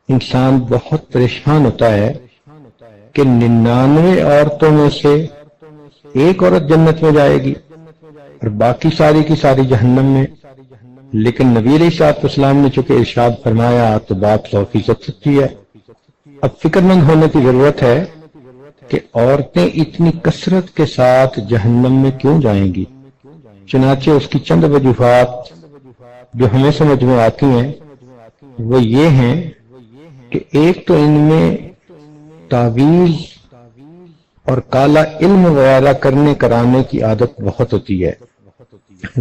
انسان بہت پریشان ہوتا ہے کہ 99 عورتوں میں سے ایک عورت جنت میں جائے گی اور باقی ساری کی ساری جہنم میں. لیکن نبی علیہ الصلوۃ والسلام نے چونکہ ارشاد فرمایا تو بات 100% سچی ہے. اب فکر مند ہونے کی ضرورت ہے کہ عورتیں اتنی کثرت کے ساتھ جہنم میں کیوں جائیں گی. چنانچہ اس کی چند وجوہات جو ہمیں سمجھ میں آتی ہیں وہ یہ ہیں کہ ایک تو ان میں تعویذ اور کالا علم وغیرہ کرنے کرانے کی عادت بہت ہوتی ہے.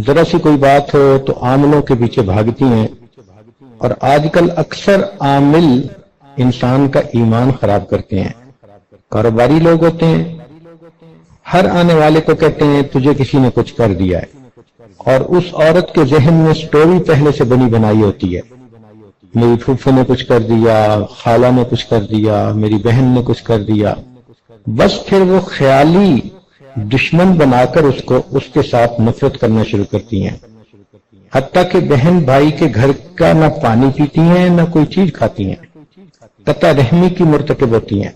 ذرا سی کوئی بات ہو تو عاملوں کے پیچھے بھاگتی ہیں، اور آج کل اکثر عامل انسان کا ایمان خراب کرتے ہیں. کاروباری لوگ ہوتے ہیں، ہر آنے والے کو کہتے ہیں تجھے کسی نے کچھ کر دیا ہے، اور اس عورت کے ذہن میں سٹوری پہلے سے بنی بنائی ہوتی ہے، میری پھوپھو نے کچھ کر دیا، خالہ نے کچھ کر دیا، میری بہن نے کچھ کر دیا. بس پھر وہ خیالی دشمن بنا کر اس کے ساتھ نفرت کرنا شروع کرتی ہیں، حتیٰ کہ بہن بھائی کے گھر کا نہ پانی پیتی ہیں نہ کوئی چیز کھاتی ہیں، قطع رحمی کی مرتکب ہوتی ہیں.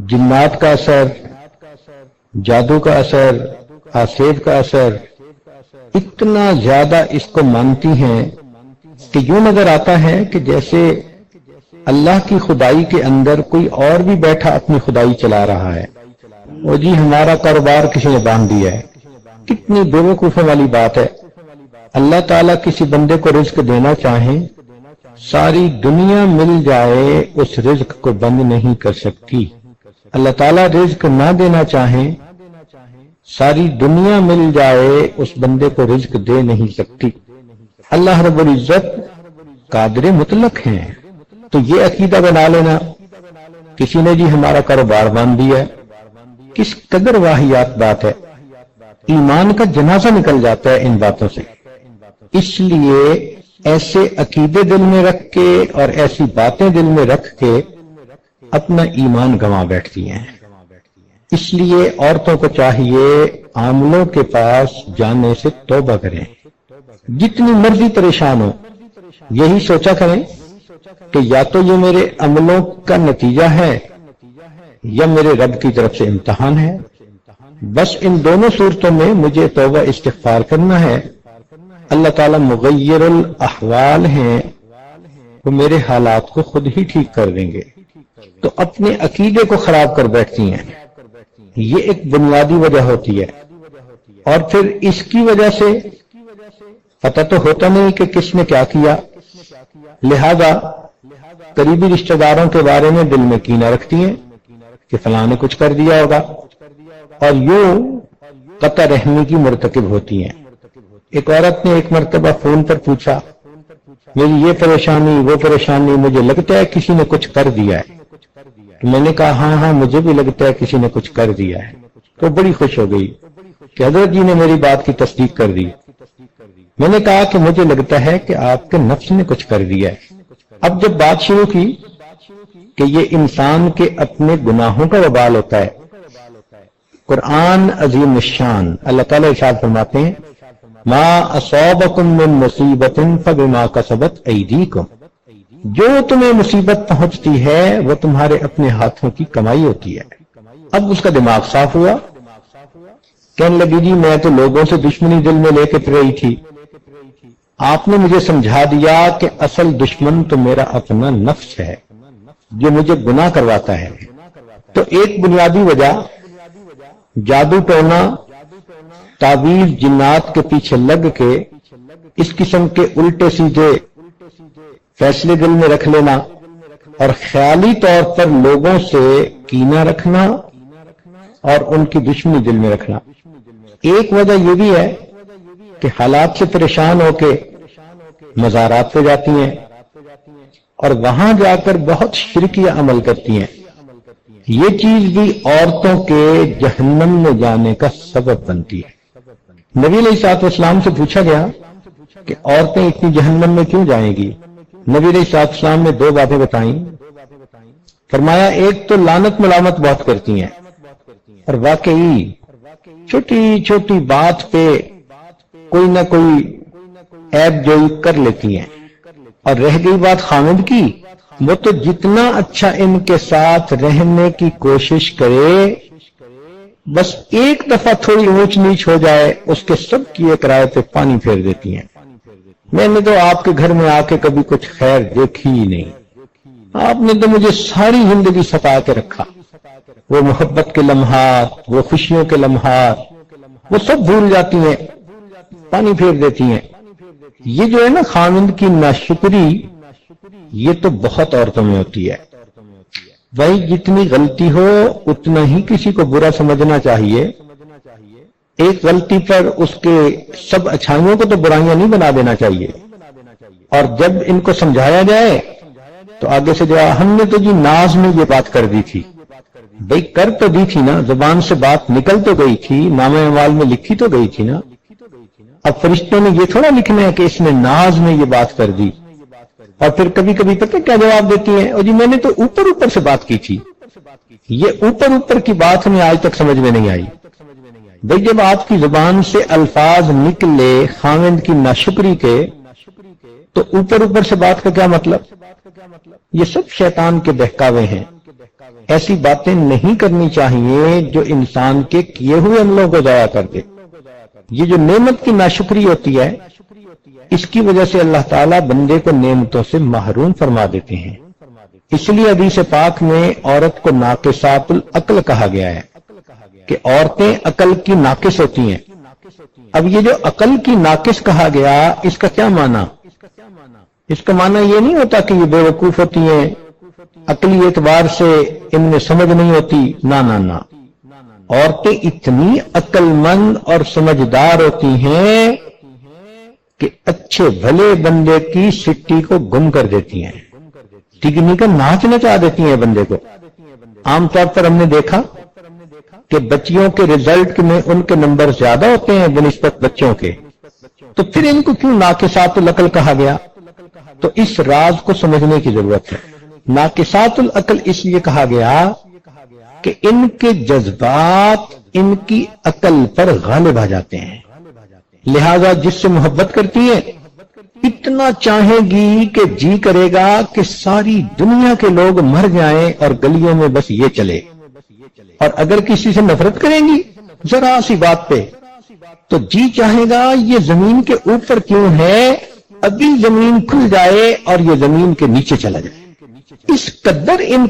جنات کا اثر، جادو کا اثر، آسیب کا اثر اتنا زیادہ اس کو مانتی ہیں کہ یوں نظر آتا ہے کہ جیسے اللہ کی خدائی کے اندر کوئی اور بھی بیٹھا اپنی خدائی چلا رہا ہے. وہ جی ہمارا کاروبار کسی نے باندھ دیا ہے. کتنی بے وقوفی والی بات ہے. اللہ تعالیٰ کسی بندے کو رزق دینا چاہیں، ساری دنیا مل جائے اس رزق کو بند نہیں کر سکتی. اللہ تعالیٰ رزق نہ دینا چاہیں، ساری دنیا مل جائے اس بندے کو رزق دے نہیں سکتی. اللہ رب العزت قادر مطلق ہیں. تو یہ عقیدہ بنا لینا کسی نے جی ہمارا کاروبار باندھ دیا ہے، کس قدر واہیات بات ہے. ایمان کا جنازہ نکل جاتا ہے ان باتوں سے. اس لیے ایسے عقیدے دل میں رکھ کے اور ایسی باتیں دل میں رکھ کے اپنا ایمان گنوا بیٹھتی ہیں. اس لیے عورتوں کو چاہیے عاملوں کے پاس جانے سے توبہ کریں. جتنی مرضی پریشان ہو یہی سوچا کریں کہ یا تو یہ میرے عملوں کا نتیجہ ہے یا میرے رب کی طرف سے امتحان ہے. بس ان دونوں صورتوں میں مجھے توبہ استغفار کرنا ہے. اللہ تعالیٰ مغیر الاحوال ہیں، وہ میرے حالات کو خود ہی ٹھیک کر دیں گے. تو اپنے عقیدے کو خراب کر بیٹھتی ہیں. یہ ایک بنیادی وجہ ہوتی ہے. اور پھر اس کی وجہ سے پتہ تو ہوتا نہیں کہ کس نے کیا کیا، لہذا قریبی رشتہ داروں کے بارے میں دل میں کینہ رکھتی ہیں کہ فلاں نے کچھ کر دیا ہوگا، اور یوں قطع رحمی کی مرتکب ہوتی ہیں. ایک عورت نے ایک مرتبہ فون پر پوچھا میری یہ پریشانی وہ پریشانی، مجھے لگتا ہے کسی نے کچھ کر دیا ہے. تو میں نے کہا ہاں مجھے بھی لگتا ہے کسی نے کچھ کر دیا ہے. تو بڑی خوش ہو گئی کہ حضرت جی نے میری بات کی تصدیق کر دی. میں نے کہا کہ مجھے لگتا ہے کہ آپ کے نفس نے کچھ کر دیا ہے. اب جب بات شروع کی کہ یہ انسان کے اپنے گناہوں کا وبال ہوتا ہے، قرآن عظیم الشان اللہ تعالیٰ ارشاد فرماتے ہیں ما اصابکم من مصیبت فبما کسبت ایدیکم، جو تمہیں مصیبت پہنچتی ہے وہ تمہارے اپنے ہاتھوں کی کمائی ہوتی ہے. اب اس کا دماغ صاف ہوا، کہنے لگی جی میں تو لوگوں سے دشمنی دل میں لے کے پھر رہی تھی، آپ نے مجھے سمجھا دیا کہ اصل دشمن تو میرا اپنا نفس ہے جو مجھے گناہ کرواتا ہے. تو ایک بنیادی وجہ جادو ٹونا، تعویذ جنات کے پیچھے لگ کے اس قسم کے الٹے سیدھے فیصلے دل میں رکھ لینا اور خیالی طور پر لوگوں سے کینہ رکھنا اور ان کی دشمنی دل میں رکھنا. ایک وجہ یہ بھی ہے کہ حالات سے پریشان ہو کے مزارات پہ جاتی ہیں اور وہاں جا کر بہت شرکیہ عمل کرتی ہیں. یہ چیز بھی عورتوں کے جہنم میں جانے کا سبب بنتی ہے. نبی علیہ الصلوۃ والسلام سے پوچھا گیا کہ عورتیں اتنی جہنم میں کیوں جائیں گی. نبی علیہ الصلوۃ والسلام نے دو باتیں بتائیں. فرمایا ایک تو لعنت ملامت بہت کرتی ہیں، اور واقعی چھوٹی چھوٹی بات پہ کوئی نہ کوئی عیب جوئی کر لیتی ہیں. اور رہ گئی بات خامد کی، وہ تو جتنا اچھا ان کے ساتھ رہنے کی کوشش کرے، بس ایک دفعہ تھوڑی اونچ نیچ ہو جائے اس کے سب کیے کرائے پہ پانی پھیر دیتی ہیں۔ میں نے تو آپ کے گھر میں آ کے کبھی کچھ خیر دیکھی ہی نہیں، آپ نے تو مجھے ساری زندگی ستا کے رکھا، وہ محبت کے لمحات، وہ خوشیوں کے لمحات، وہ سب بھول جاتی ہیں، پانی پھیر دیتی ہیں۔ یہ جو ہے نا خاوند کی ناشکری، یہ تو بہت عورتوں میں ہوتی ہے۔ بھائی جتنی غلطی ہو اتنا ہی کسی کو برا سمجھنا چاہیے، ایک غلطی پر اس کے سب اچھائیوں کو تو برائیاں نہیں بنا دینا چاہیے۔ اور جب ان کو سمجھایا جائے تو آگے سے جواب، ہم نے تو جی ناز میں یہ بات کر دی تھی۔ بھئی کر تو دی تھی نا، زبان سے بات نکل تو گئی تھی، نامہ اعمال میں لکھی تو گئی تھی نا۔ اب فرشتوں نے یہ تھوڑا لکھنا ہے کہ اس نے ناز میں یہ بات کر دی۔ اور پھر کبھی کبھی پتہ کیا جواب دیتی ہیں، اور جی میں نے تو اوپر اوپر سے بات کی تھی۔ یہ اوپر اوپر کی بات ہمیں آج تک سمجھ میں نہیں آئی۔ بھئی جب آپ کی زبان سے الفاظ نکلے خاوند کی ناشکری کے، تو اوپر اوپر سے بات کا کیا مطلب؟ یہ سب شیطان کے بہکاوے ہیں۔ ایسی باتیں نہیں کرنی چاہیے جو انسان کے کیے ہوئے عملوں کو ضائع کر دے۔ یہ جو نعمت کی ناشکری ہوتی ہے، اس کی وجہ سے اللہ تعالیٰ بندے کو نعمتوں سے محروم فرما دیتے ہیں۔ اس لیے حدیث پاک میں عورت کو ناقصات العقل کہا گیا ہے کہ عورتیں عقل کی ناقص ہوتی ہیں۔ اب یہ جو عقل کی ناقص کہا گیا، اس کا کیا معنی؟ اس کا معنی یہ نہیں ہوتا کہ یہ بے وقوف ہوتی ہیں، عقلی اعتبار سے ان میں سمجھ نہیں ہوتی، نہ نہ نہ، عورتیں اتنی عقل مند اور سمجھدار ہوتی ہیں کہ اچھے بھلے بندے کی سٹی کو گم کر دیتی ہیں، ٹگنی کا ناچ نچا دیتی ہیں بندے کو۔ عام طور پر ہم نے دیکھا کہ بچیوں کے رزلٹ میں ان کے نمبر زیادہ ہوتے ہیں بنسبت بچوں کے، تو پھر ان کو کیوں ناقصات العقل کہا گیا؟ تو اس راز کو سمجھنے کی ضرورت ہے۔ ناقصات العقل اس لیے کہا گیا کہ ان کے جذبات ان کی عقل پر غالب آ جاتے ہیں، لہذا جس سے محبت کرتی ہیں اتنا چاہیں گی کہ جی کرے گا کہ ساری دنیا کے لوگ مر جائیں اور گلیوں میں بس یہ چلے، اور اگر کسی سے نفرت کریں گی ذرا سی بات پہ تو جی چاہے گا یہ زمین کے اوپر کیوں ہے، ابھی زمین کھل جائے اور یہ زمین کے نیچے چلا جائے۔ اس قدر ان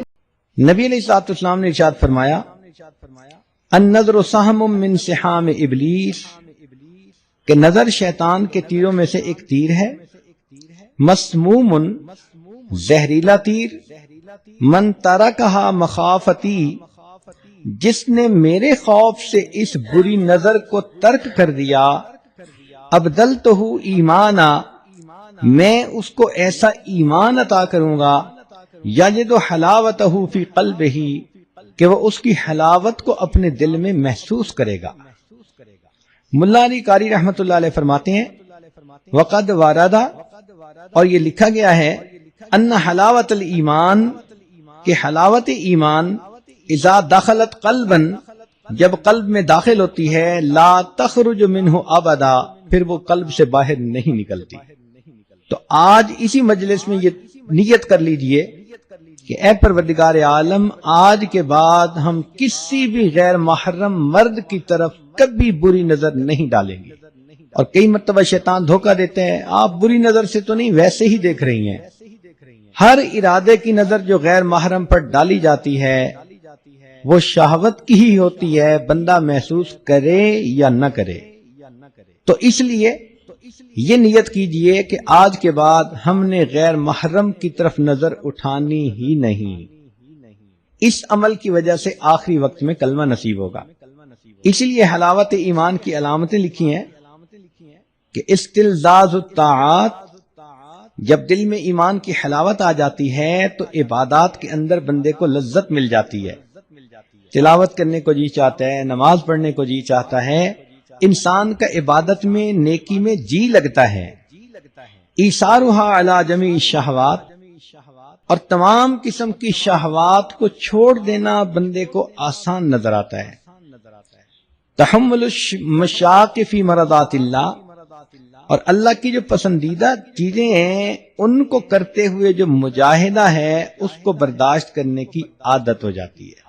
نبی علیہ الصلوۃ والسلام نے ارشاد فرمایا، النظر سہم من سہام ابلیس، کہ نظر شیطان کے تیروں میں سے ایک تیر ہے، مسموم زہریلا تیر، من ترکہا مخافتی، جس نے میرے خوف سے اس بری نظر کو ترک کر دیا، ابدلتہ ایمانا، میں اس کو ایسا ایمان عطا کروں گا، یجد حلاوتہ فی قلبہ، کہ وہ اس کی حلاوت کو اپنے دل میں محسوس کرے گا۔ ملا علی قاری رحمۃ اللہ علیہ فرماتے ہیں، وقد واردہ، اور یہ لکھا گیا ہے، ان حلاوت الایمان، کہ حلاوت ایمان اذا دخلت قلبا، جب قلب میں داخل ہوتی ہے، لا تخرج منہ ابدا، پھر وہ قلب سے باہر نہیں نکلتی۔ تو آج اسی مجلس میں یہ نیت کر لیجئے کہ اے پروردگار عالم، آج کے بعد ہم کسی بھی غیر محرم مرد کی طرف کبھی بری نظر نہیں ڈالیں گے۔ اور کئی مرتبہ شیطان دھوکہ دیتے ہیں، آپ بری نظر سے تو نہیں، ویسے ہی دیکھ رہی ہیں۔ ہر ارادے کی نظر جو غیر محرم پر ڈالی جاتی ہے وہ شہوت کی ہی ہوتی ہے، بندہ محسوس کرے یا نہ کرے۔ تو اس لیے یہ نیت کیجئے کہ آج کے بعد ہم نے غیر محرم کی طرف نظر اٹھانی ہی نہیں۔ اس عمل کی وجہ سے آخری وقت میں کلمہ نصیب ہوگا۔ اسی لیے حلاوت ایمان کی علامتیں لکھی ہیں کہ استلذاذ الطاعات، جب دل میں ایمان کی حلاوت آ جاتی ہے تو عبادات کے اندر بندے کو لذت مل جاتی ہے، تلاوت کرنے کو جی چاہتا ہے، نماز پڑھنے کو جی چاہتا ہے، انسان کا عبادت میں نیکی میں جی لگتا ہے۔ ایثارھا علی جمیع الشہوات، اور تمام قسم کی شہوات کو چھوڑ دینا بندے کو آسان نظر آتا ہے۔ تحمل المشاق فی مرضات اللہ، اور اللہ کی جو پسندیدہ چیزیں ہیں ان کو کرتے ہوئے جو مجاہدہ ہے اس کو برداشت کرنے کی عادت ہو جاتی ہے۔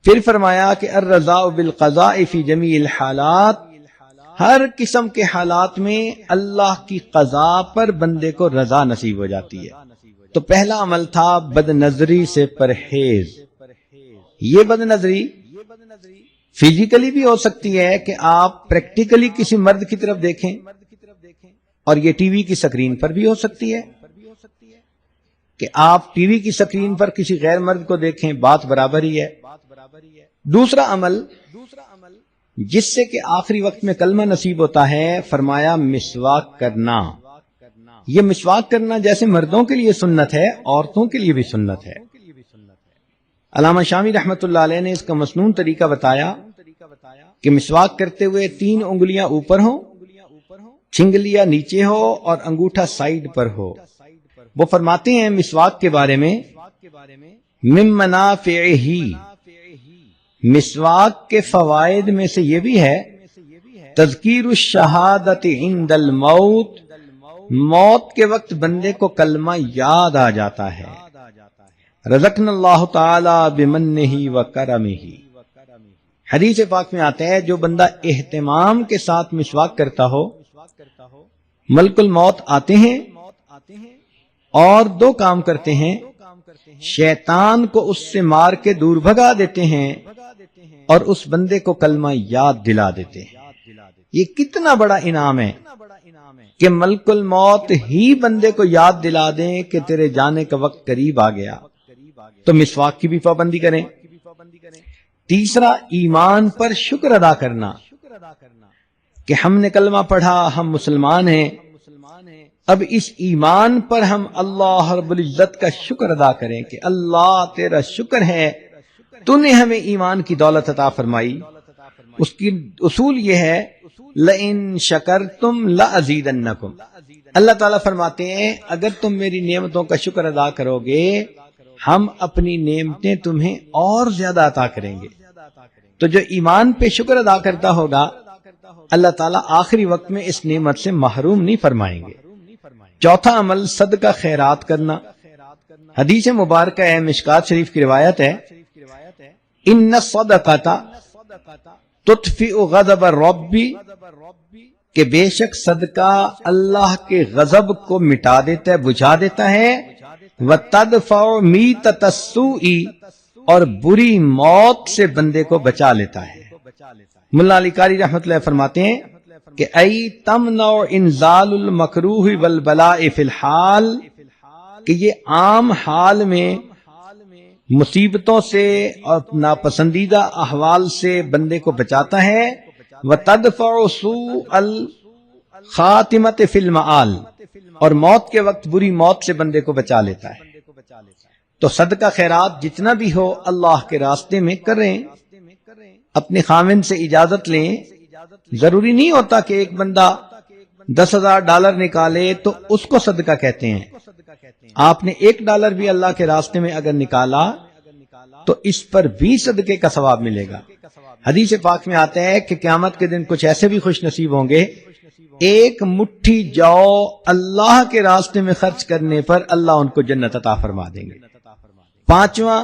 پھر فرمایا کہ الرضا بالقضاء فی جمیع الحالات، ہر قسم کے حالات میں اللہ کی قضا پر بندے کو رضا نصیب ہو جاتی ہے۔ تو پہلا عمل تھا بد نظری سے پرہیز۔ یہ بد نظری فزیکلی بھی ہو سکتی ہے کہ آپ پریکٹیکلی کسی مرد کی طرف دیکھیں، اور یہ ٹی وی کی سکرین پر بھی ہو سکتی ہے کہ آپ ٹی وی کی سکرین پر کسی غیر مرد کو دیکھیں، بات برابر ہی ہے۔ دوسرا عمل جس سے کہ آخری وقت میں کلمہ نصیب ہوتا ہے، فرمایا مسواک کرنا۔ یہ مسواک کرنا جیسے مردوں کے لیے سنت ہے، عورتوں کے لیے بھی سنت ہے۔ علامہ شامی رحمت اللہ علیہ نے اس کا مسنون طریقہ بتایا کہ مسواک کرتے ہوئے 3 انگلیاں اوپر ہوں، چھنگلیاں نیچے ہو اور انگوٹھا سائیڈ پر ہو۔ وہ فرماتے ہیں مسواک کے بارے میں، من منافعہ، مسواک کے فوائد میں سے یہ بھی ہے تذکیر الشہادت عند الموت، موت کے وقت بندے کو کلمہ یاد آ جاتا ہے۔ رزقنا اللہ تعالی بمنہ وکرمہ، حدیث پاک میں آتا ہے جو بندہ اہتمام کے ساتھ مسواک کرتا ہو، ملک الموت آتے ہیں اور 2 کام کرتے ہیں، شیطان کو اس سے مار کے دور بھگا دیتے ہیں اور اس بندے کو کلمہ یاد دلا دیتے ہیں۔ یہ کتنا بڑا انعام ہے کہ ملک الموت ہی بندے کو یاد دلا دیں کہ تیرے جانے کا وقت قریب آ گیا۔ تو مسواک کی بھی پابندی کریں۔ تیسرا، ایمان پر شکر ادا کرنا کہ ہم نے کلمہ پڑھا، ہم مسلمان ہیں، اب اس ایمان پر ہم اللہ رب العزت کا شکر ادا کریں کہ اللہ تیرا شکر ہے تو نے ہمیں ایمان کی دولت عطا فرمائی۔ اس کی اصول یہ ہے لئن شکرتم لازیدنکم، اللہ تعالیٰ فرماتے ہیں اگر تم میری نعمتوں کا شکر ادا کرو گے ہم اپنی نعمتیں تمہیں اور زیادہ عطا کریں گے۔ تو جو ایمان پہ شکر ادا کرتا ہوگا اللہ تعالیٰ آخری وقت میں اس نعمت سے محروم نہیں فرمائیں گے۔ چوتھا عمل صدقہ خیرات کرنا۔ حدیث مبارکہ ہے، مشکات شریف کی روایت ہے، ان الصدقۃ تطفئ غضب الرب، کہ بے شک صدقہ اللہ کے غضب کو مٹا دیتا ہے، بجھا دیتا ہے، وتدفع میتۃ السوء، اور بری موت سے بندے کو بچا لیتا ہے۔ ملا علی قاری رحمۃ اللہ فرماتے ہیں کہ ای تمنع انزال المکروہ والبلاء فی الحال، کہ یہ عام حال میں مصیبتوں سے اور ناپسندیدہ احوال سے بندے کو بچاتا ہے، وتدفع سوء الخاتمۃ فی المآل، اور موت کے وقت بری موت سے بندے کو بچا لیتا ہے۔ تو صدقہ خیرات جتنا بھی ہو اللہ کے راستے میں کریں، اپنے خاوند سے اجازت لیں۔ ضروری نہیں ہوتا کہ ایک بندہ $10,000 نکالے تو اس کو صدقہ کہتے ہیں۔ آپ نے $1 بھی اللہ کے راستے میں اگر نکالا تو اس پر بھی صدقے کا ثواب ملے گا۔ حدیث پاک میں آتا ہے کہ قیامت کے دن کچھ ایسے بھی خوش نصیب ہوں گے، ایک مٹھی جو اللہ کے راستے میں خرچ کرنے پر اللہ ان کو جنت عطا فرما دیں گے۔ پانچواں،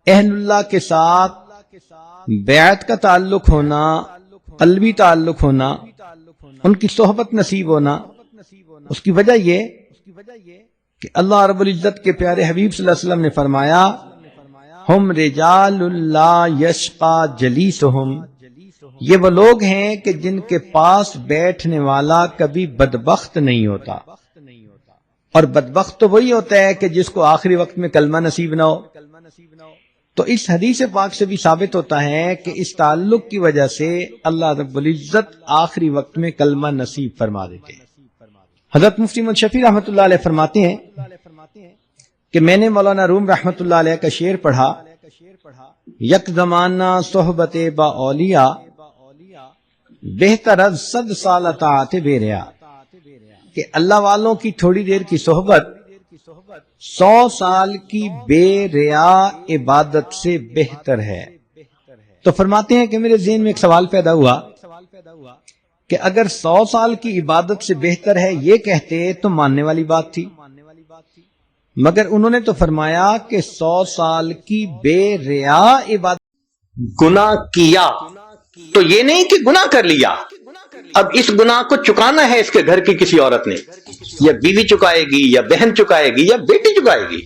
اہل اللہ کے ساتھ بیعت کا تعلق ہونا، قلبی تعلق ہونا، ان کی صحبت نصیب ہونا۔ اس کی وجہ یہ کہ اللہ رب العزت کے پیارے حبیب صلی اللہ علیہ وسلم نے فرمایا ہم رجال لا یشقى جلیسہم، یہ وہ لوگ ہیں کہ جن کے پاس بیٹھنے والا کبھی بدبخت نہیں ہوتا، اور بدبخت تو وہی ہوتا ہے کہ جس کو آخری وقت میں کلمہ نصیب نہ ہو۔ تو اس حدیث پاک سے بھی ثابت ہوتا ہے کہ اس تعلق کی وجہ سے اللہ رب العزت آخری وقت میں کلمہ نصیب فرما دیتے ہیں۔ حضرت مفتی محمد شفیع رحمۃ اللہ علیہ فرماتے ہیں کہ میں نے مولانا روم رحمۃ اللہ علیہ کا شعر پڑھا، یک زمانہ صحبت با اولیاء بہتر از 100 سال اطاعت بے ریا، کہ اللہ والوں کی تھوڑی دیر کی صحبت 100 سال کی بے ریا عبادت سے بہتر ہے۔ تو فرماتے ہیں کہ میرے ذہن میں ایک سوال پیدا ہوا کہ اگر 100 سال کی عبادت سے بہتر ہے یہ کہتے تو ماننے والی بات تھی، مگر انہوں نے تو فرمایا کہ 100 سال کی بے ریا عبادت. گناہ کیا تو یہ نہیں کہ گناہ کر لیا، اب اس گناہ کو چکانا ہے اس کے گھر کی کسی عورت نے، یا بیوی چکائے گی یا بہن چکائے گی یا بیٹی چکائے گی.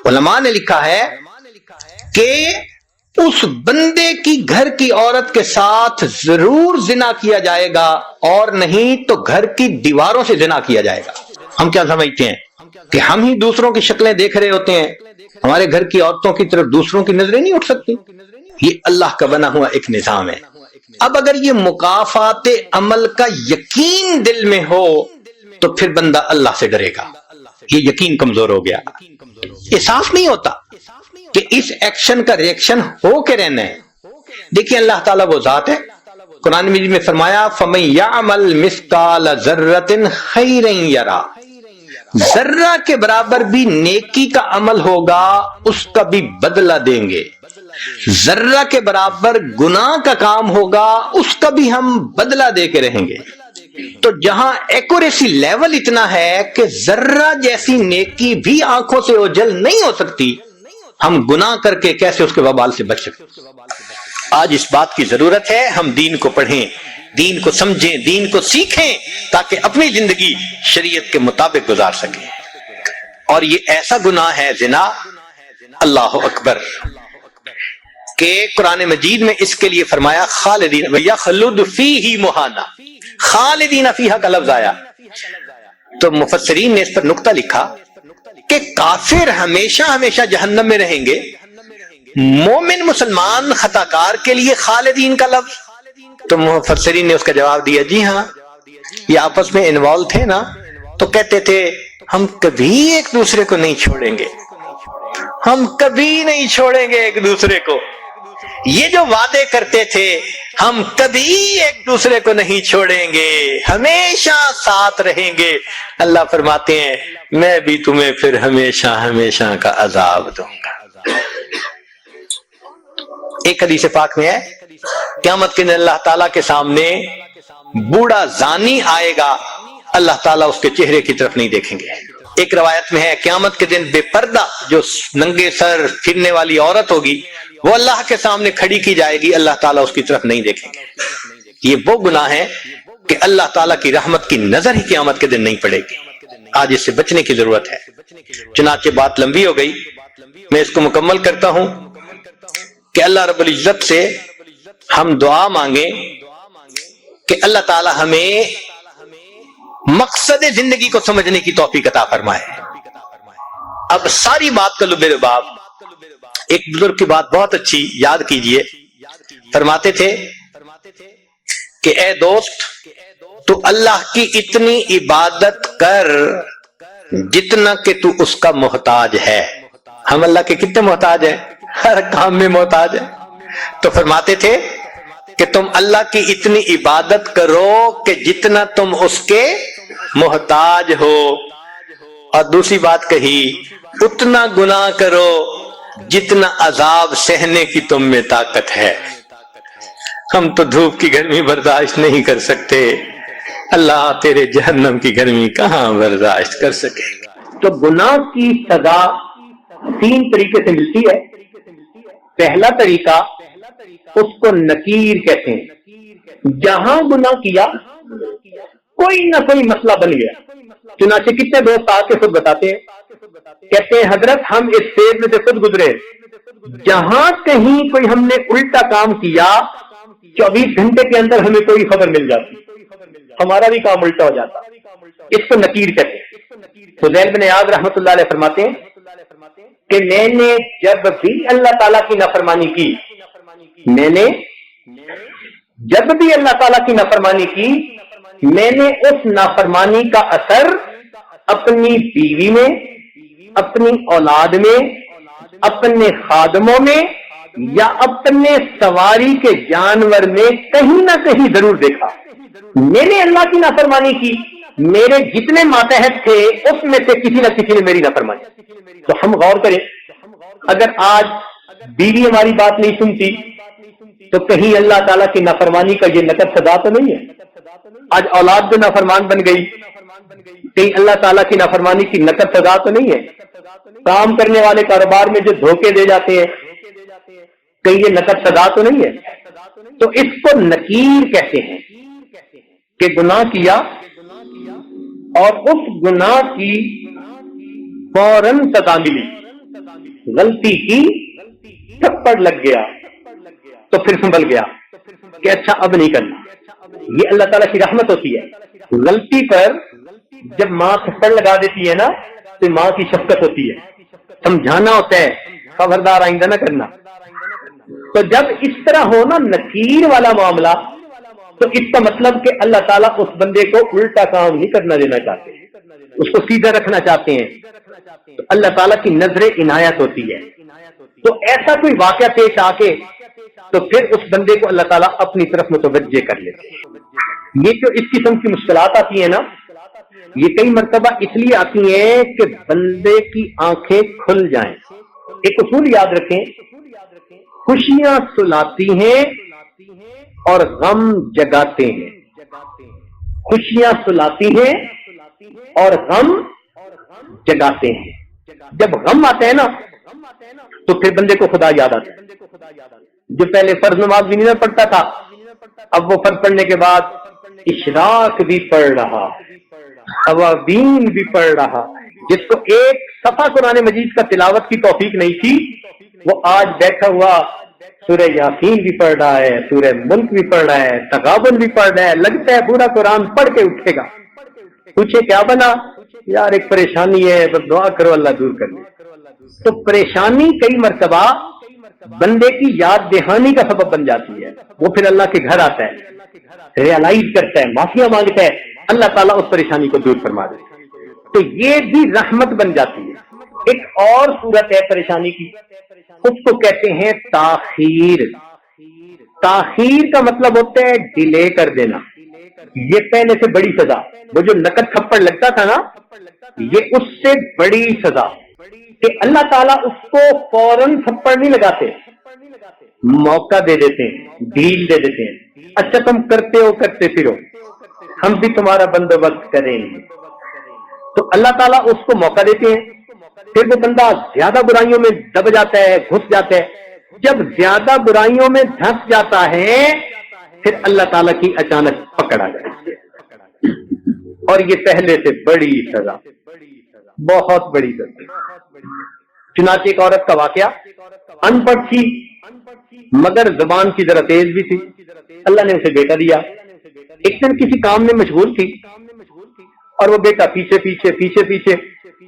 علماء نے لکھا ہے کہ اس بندے کی گھر کی عورت کے ساتھ ضرور زنا کیا جائے گا، اور نہیں تو گھر کی دیواروں سے زنا کیا جائے گا. ہم کیا سمجھتے ہیں کہ ہم ہی دوسروں کی شکلیں دیکھ رہے ہوتے ہیں، ہمارے گھر کی عورتوں کی طرف دوسروں کی نظریں نہیں اٹھ سکتی. یہ اللہ کا بنا ہوا ایک نظام ہے. اب اگر یہ مکافات عمل کا یقین دل میں ہو تو پھر بندہ اللہ سے ڈرے گا. یہ یقین کمزور ہو گیا، احساس نہیں ہوتا کہ اس ایکشن کا ریئیکشن ہو کے رہنا ہے. دیکھیں اللہ تعالیٰ وہ ذات ہے، قرآن مجید میں فرمایا فَمَن يَعْمَلْ مِثْقَالَ ذَرَّةٍ خَيْرًا يَرَهُ، ذرہ کے برابر بھی نیکی کا عمل ہوگا اس کا بھی بدلہ دیں گے، ذرہ کے برابر گناہ کا کام ہوگا اس کا بھی ہم بدلہ دے کے رہیں گے. تو جہاں ایکوریسی لیول اتنا ہے کہ ذرہ جیسی نیکی بھی آنکھوں سے اوجھل نہیں ہو سکتی، ہم گناہ کر کے کیسے اس کے وبال سے بچ سکتے. آج اس بات کی ضرورت ہے ہم دین کو پڑھیں، دین کو سمجھیں، دین کو سیکھیں تاکہ اپنی زندگی شریعت کے مطابق گزار سکیں. اور یہ ایسا گناہ ہے زنا، اللہ اکبر، کہ قرآن مجید میں اس کے لیے فرمایا خالدین یخلد فیہ مہانا، خالدین فیہا کا لفظ آیا. تو مفسرین نے اس پر نقطہ لکھا کہ کافر ہمیشہ ہمیشہ جہنم میں رہیں گے، مومن مسلمان خطا کار کے لیے خالدین کا لفظ. تو مفسرین نے اس کا جواب دیا جی ہاں، یہ آپس میں انوالو تھے نا، تو کہتے تھے ہم کبھی ایک دوسرے کو نہیں چھوڑیں گے، ہم کبھی نہیں چھوڑیں گے ایک دوسرے کو. یہ جو وعدے کرتے تھے ہم کبھی ایک دوسرے کو نہیں چھوڑیں گے، ہمیشہ ساتھ رہیں گے، اللہ فرماتے ہیں میں بھی تمہیں پھر ہمیشہ ہمیشہ کا عذاب دوں گا. ایک حدیث پاک میں ہے قیامت کے دن اللہ تعالیٰ کے سامنے بوڑھا زانی آئے گا، اللہ تعالیٰ اس کے چہرے کی طرف نہیں دیکھیں گے. ایک روایت میں ہے قیامت کے دن بے پردہ جو ننگے سر پھرنے والی عورت ہوگی وہ اللہ کے سامنے کھڑی کی جائے گی، اللہ تعالیٰ اس کی طرف نہیں دیکھیں گے. یہ وہ گناہ ہے کہ اللہ تعالیٰ کی رحمت کی نظر ہی قیامت کے دن نہیں پڑے گی. آج اس سے بچنے کی ضرورت ہے. چنانچہ بات لمبی ہو گئی، میں اس کو مکمل کرتا ہوں کہ اللہ رب العزت سے ہم دعا مانگیں کہ اللہ تعالیٰ ہمیں مقصد زندگی کو سمجھنے کی توفیق عطا فرمائے. اب ساری بات کا لب لباب ایک بزرگ کی بات بہت اچھی یاد کیجئے، فرماتے تھے کہ اے دوست تو اللہ کی اتنی عبادت کر جتنا کہ تو اس کا محتاج ہے. ہم اللہ کے کتنے محتاج ہیں؟ ہر کام میں محتاج ہیں. تو فرماتے تھے کہ تم اللہ کی اتنی عبادت کرو کہ جتنا تم اس کے محتاج ہو، اور دوسری بات کہی اتنا گناہ کرو جتنا عذاب سہنے کی تم میں طاقت ہے. ہم تو دھوپ کی گرمی برداشت نہیں کر سکتے، اللہ تیرے جہنم کی گرمی کہاں برداشت کر سکے. تو گناہ کی سزا 3 طریقے سے ملتی ہے. پہلا طریقہ اس کو نکیر کہتے ہیں. جہاں گناہ کیا کوئی نہ کوئی مسئلہ بن گیا. چنانچہ کتنے دوست آ کے خود بتاتے ہیں، کہتے ہیں حضرت ہم اس فیز میں سے خود گزرے، جہاں کہیں کوئی ہم نے الٹا کام کیا 24 گھنٹے کے اندر ہمیں کوئی خبر مل جاتی، ہمارا بھی کام الٹا ہو جاتا. اس کو نکیر کہتے ہیں. فضیل بن عیاض رحمۃ اللہ علیہ فرماتے ہیں کہ میں نے جب بھی اللہ تعالیٰ کی نافرمانی کی، میں نے جب بھی اللہ تعالیٰ کی نافرمانی کی، میں نے اس نافرمانی کا اثر اپنی بیوی میں، اپنی اولاد میں، اپنے خادموں میں یا اپنے سواری کے جانور میں کہیں نہ کہیں ضرور دیکھا. میں نے اللہ کی نافرمانی کی، میرے جتنے ماتحت تھے اس میں سے کسی نہ کسی نے میری نافرمانی. تو ہم غور کریں، اگر آج بیوی ہماری بات نہیں سنتی تو کہیں اللہ تعالیٰ کی نافرمانی کا یہ نقد سزا تو نہیں ہے؟ آج اولاد جو نافرمان بن گئی، کہیں اللہ تعالیٰ کی نافرمانی کی نقد سزا تو نہیں ہے؟ کام کرنے والے کاروبار میں جو دھوکے دے جاتے ہیں، کہیں یہ نقد سزا تو نہیں ہے؟ تو اس کو نکیر کہتے ہیں کہ گناہ کیا اور اس گناہ کی فوراً سزا ملی، غلطی کی تھپڑ لگ گیا تو پھر سنبھل گیا کہ اچھا اب نہیں کرنا۔ یہ اللہ تعالیٰ کی رحمت ہوتی ہے۔ غلطی پر جب ماں تھپڑ لگا دیتی ہے نا تو ماں کی شفقت ہوتی ہے، سمجھانا ہوتا ہے خبردار آئندہ نہ کرنا۔ تو جب اس طرح ہو نا نکیر والا معاملہ، تو اس کا مطلب کہ اللہ تعالیٰ اس بندے کو الٹا کام نہیں کرنا دینا چاہتے، اس کو سیدھا رکھنا چاہتے ہیں۔ تو اللہ تعالیٰ کی نظر عنایت ہوتی ہے۔ تو ایسا کوئی واقعہ پیش آ کے تو پھر اس بندے کو اللہ تعالیٰ اپنی طرف متوجہ کر لیتے ہیں۔ یہ جو اس قسم کی مشکلات آتی ہیں نا، یہ کئی مرتبہ اس لیے آتی ہیں کہ بندے کی آنکھیں کھل جائیں۔ ایک اصول یاد رکھیں، خوشیاں سلاتی ہیں اور غم جگاتے ہیں۔ خوشیاں سلاتی ہیں اور غم جگاتے ہیں۔ جب غم آتا ہے نا تو پھر بندے کو خدا یاد آتا ہے۔ جو پہلے فرض نماز بھی نہیں پڑھتا تھا، اب وہ فرض پڑھنے کے بعد اشراق بھی پڑھ رہا، خوابین بھی پڑھ رہا۔ جس کو ایک صفحہ قرآن مجید کا تلاوت کی توفیق نہیں تھی، وہ آج بیٹھا ہوا سورہ یاسین بھی پڑھ رہا ہے، سورہ ملک بھی پڑھ رہا ہے، تغابن بھی پڑھ رہا ہے۔ لگتا ہے پورا قرآن پڑھ کے اٹھے گا۔ پوچھے کیا بنا؟ یار ایک پریشانی ہے، بس دعا کرو اللہ دور کر دے۔ تو پریشانی کئی مرتبہ بندے کی یاد دہانی کا سبب بن جاتی ہے۔ وہ پھر اللہ کے گھر آتا ہے، ریئلائز کرتا ہے، معافیاں مانگتا ہے، اللہ تعالیٰ اس پریشانی کو دور فرما دے۔ تو یہ بھی رحمت بن جاتی ہے۔ ایک اور صورت ہے پریشانی کی، اس کو کہتے ہیں تاخیر۔ تاخیر کا مطلب ہوتا ہے ڈیلے کر دینا۔ یہ پہلے سے بڑی سزا، وہ جو نقد تھپڑ لگتا تھا نا، یہ اس سے بڑی سزا کہ اللہ تعالیٰ اس کو فوراً تھپڑ نہیں لگاتے، موقع دے دیتے ہیں، ڈھیل دے دیتے ہیں۔ اچھا تم کرتے ہو، کرتے پھرو، ہم بھی تمہارا بندوبست کریں گے۔ تو اللہ تعالیٰ اس کو موقع دیتے ہیں، پھر وہ بندہ زیادہ برائیوں میں دب جاتا ہے، گھس جاتا ہے۔ جب زیادہ برائیوں میں دھس جاتا ہے پھر اللہ تعالیٰ کی اچانک پکڑ آ جاتی ہے، اور یہ پہلے سے بڑی سزا، بہت بڑی سزا۔ چنانچہ ایک عورت کا واقعہ، ان پڑھ تھی مگر زبان کی ذرا تیز بھی تھی، اللہ نے اسے بیٹا دیا۔ ایک دن کسی کام میں مشغول تھی اور وہ بیٹا پیچھے پیچھے پیچھے پیچھے،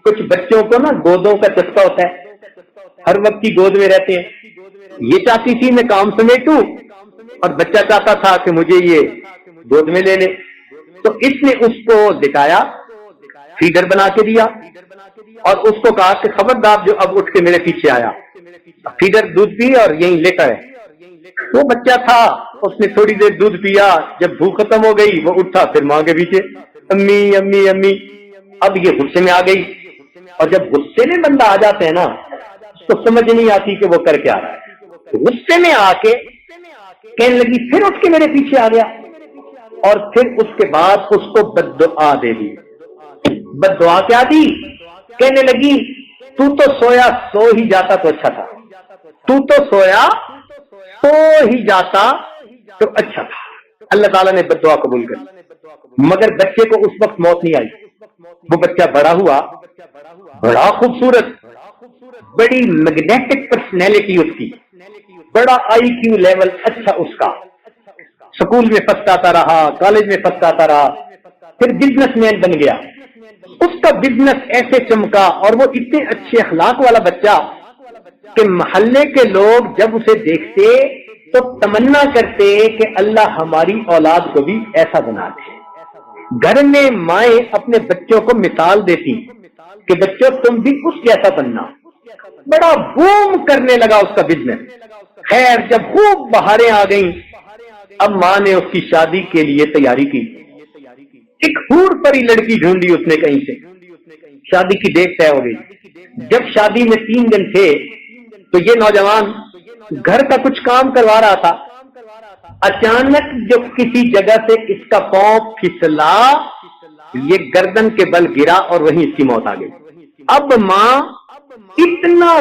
کچھ بچوں کو نا گودوں کا چسکا ہوتا ہے، ہر وقت کی گود میں رہتے ہیں۔ یہ چاہتی تھی میں کام سمیٹوں اور بچہ چاہتا تھا کہ مجھے یہ گود میں لے لے۔ تو اس نے اس کو دکھایا، فیڈر بنا کے دیا اور اس کو کہا کہ خبردار جو اب اٹھ کے میرے پیچھے آیا۔ فیڈر دودھ پی اور یہیں لیٹا ہے۔ وہ بچہ تھا، اس نے تھوڑی دیر دودھ پیا، جب بھوک ختم ہو گئی وہ اٹھا، پھر ماں کے پیچھے امی امی امی۔ اب یہ غصے میں آ گئی، اور جب غصے میں بندہ آ جاتا ہے نا اس کو سمجھ نہیں آتی کہ وہ کر کے آ رہا ہے۔ غصے میں آ کے کہنے لگی پھر اٹھ کے میرے پیچھے آ گیا، اور پھر اس کے بعد اس کو بد دعا دے دی۔ بد دعا کیا دی؟ کہنے لگی تو سویا سو ہی جاتا تو اچھا تھا، تو سویا سو ہی جاتا تو اچھا تھا۔ اللہ تعالیٰ نے بد دعا قبول کر، مگر بچے کو اس وقت موت نہیں آئی۔ وہ بچہ بڑا ہوا، بڑا خوبصورت، بڑی میگنیٹک پرسنالٹی اس کی، بڑا آئی کیو لیول اچھا اس کا، سکول میں فرسٹ آتا رہا، کالج میں فرسٹ آتا رہا، پھر بزنس مین بن گیا۔ اس کا بزنس ایسے چمکا اور وہ اتنے اچھے اخلاق والا بچہ کہ محلے کے لوگ جب اسے دیکھتے تو تمنا کرتے کہ اللہ ہماری اولاد کو بھی ایسا بنا دے۔ گھر میں مائیں اپنے بچوں کو مثال دیتی کہ بچوں تم بھی اس جیسا بننا۔ بڑا بوم کرنے لگا اس کا بزنس۔ خیر جب خوب بہاریں آ گئیں، اب ماں نے اس کی شادی کے لیے تیاری کی۔ ایک حور پری لڑکی ڈھونڈی اس نے کہیں سے، شادی کی ڈیٹ طے ہو گئی۔ جب شادی میں 3 دن تھے تو یہ نوجوان گھر کا کچھ کام کروا رہا تھا، اچانک جو کسی جگہ سے اس کا پاؤں پھسلا، یہ گردن کے بل گرا اور وہیں اس کی موت آ گئی۔ اب ماں اتنا